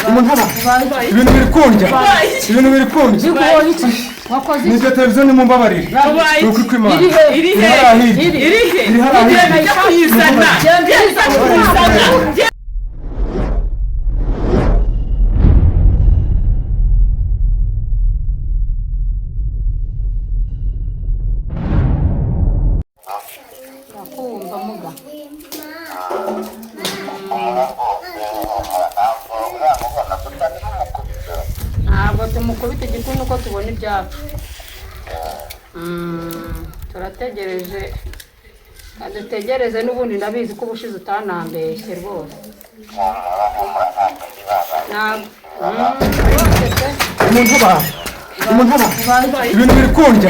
umuntu haba ibintu biri kundya wakoze ni televiziyo ni mumbabarire nuko kwimana iri tumukubita igikundi uko tubona ibyacu turategereje dutegereze n'ubundi ndabizi ko ubushize utanambeshye rwose umuntu haba ibintu biri kundya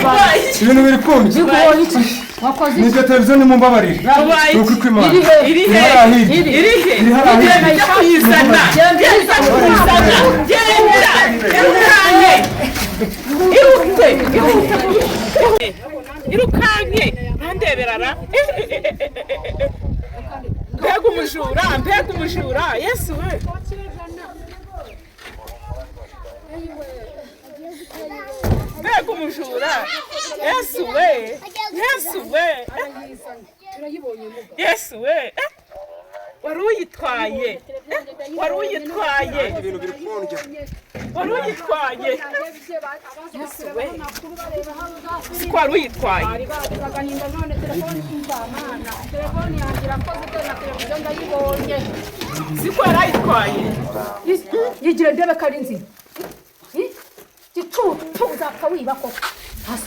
wakoze ni televiziyo ni mumbabarire nuko kwimana iri irukanke ntandeberara mbega umujura yesu we mbega umujura yesu we wari uyitwaye yesu we siko wari uyitwaye siko yari ayitwaye yigira ndebe ko ari nzima gicucu uzapfa wiba koko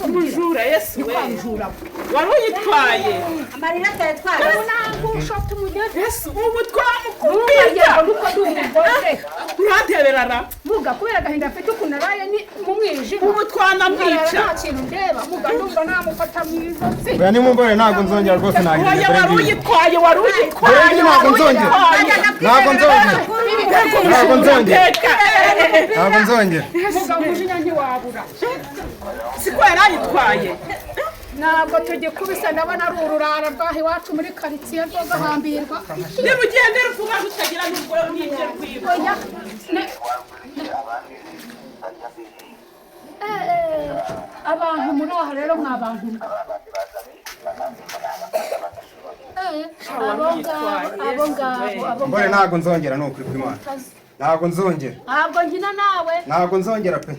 umujura yesu we wari uyitwaye amarira atayatwara unangusha tumugeze yesu ubu twamukubita uranteberana muga kubera agahinda afite ukuntu araye ni mu mwijima ubu twanamwica nta kintu ndeba muga ndumva namufata mu ijosi oya nimumbare ntabwo nzongera rwose nagize wari uyitwaye ntabwo nzongera muga umujinya ntiwabura siko yari ayitwaye ntabwo tugikubise ndabona ari ururara rwaho iwacu muri karitsiye rwo gahambirwa nimugendere vuba rutagira n'ubwo mwibye rwiba abantu muri aha rero mwabantu abo ngabo mbore ntabwo nzongera ni ukuri kw'Imana ntabwo nzongera ntabwo nzongera pe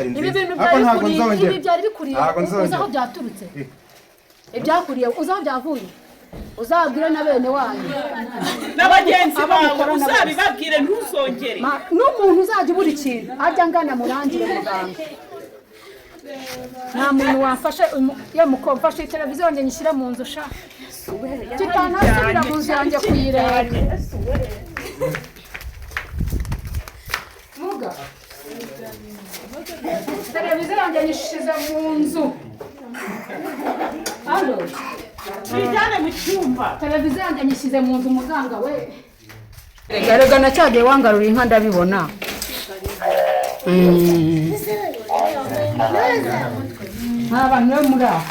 ibi bintu byari bikuriye uzi aho byaturutse ibyakuriye uzi aho byavuye uzabwire na bene wanyu n'abagenzi bawe uzabibabwire ntuzongere n'umuntu uzajya ubura ikintu ajya angana murangire muganga nta muntu wamfashe mufashe televiziyo yanjye nyishyira mu nzu ushaka kitanasubira mu nzu yanjye kuyireba muga televiziyo yanjye nyishize mu nzu hano bijyane mu cyumba televiziyo yanjye nyishyize mu nzu muganga we rega nacyagiye wangarura inka ndabibona nk'abantu bo muri aho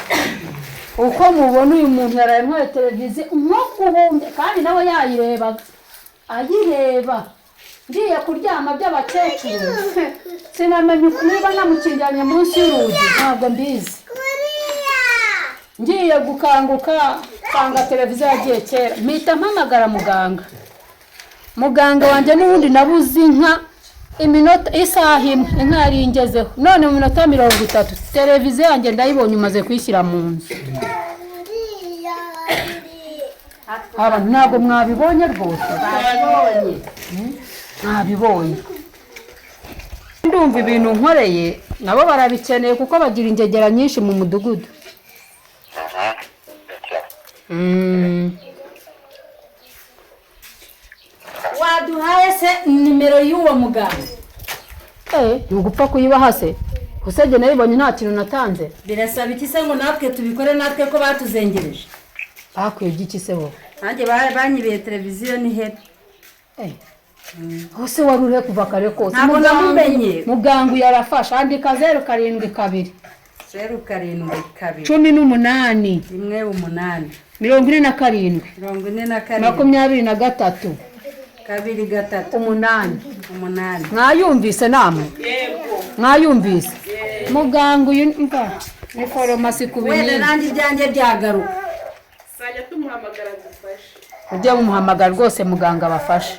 uko mubona uyu muntu yaraye ntwaye televiziyo nko guhumbya kandi nawe yayirebaga ayireba ngiye kuryama by'abakecuru sinamenye niba namukingiranye munsi y'urugi ntabwo mbizi ngiye gukanguka nsanga televiziyo yagiye kera mpita mpamagara muganga wanjye n'ubundi nabuze inka iminota isaha imwe inka yari ingezeho none mu minota 30 televiziyo yanjye ndayibonye umaze kuyishyira mu nzu abantu ntabwo mwabibonye rwose mwabibonye ndumva ibintu nkoreye nabo barabikeneye kuko bagira ingegera nyinshi mu mudugudu waduhaye se nimero y'uwo muganga ntugupfa kuyibaha se usebye nayibonye nta kintu natanze birasaba iki se ngo natwe tubikore natwe ko batuzengereje bakwibye iki se wowe nanjye banyibiye televiziyo ni hera hose wari urihe kuva kare kose ntabwo namumenye muganga yarafashe andika 072 072 18 1 47 43 23 2 3 8 mwayumvise namwe mwayumvise muganga uyu mva ni farumasi ku binini wenda nanjye ibyanjye byagaruka sajya tumuhamagara dufashe ujye mumuhamagara rwose muganga bafashe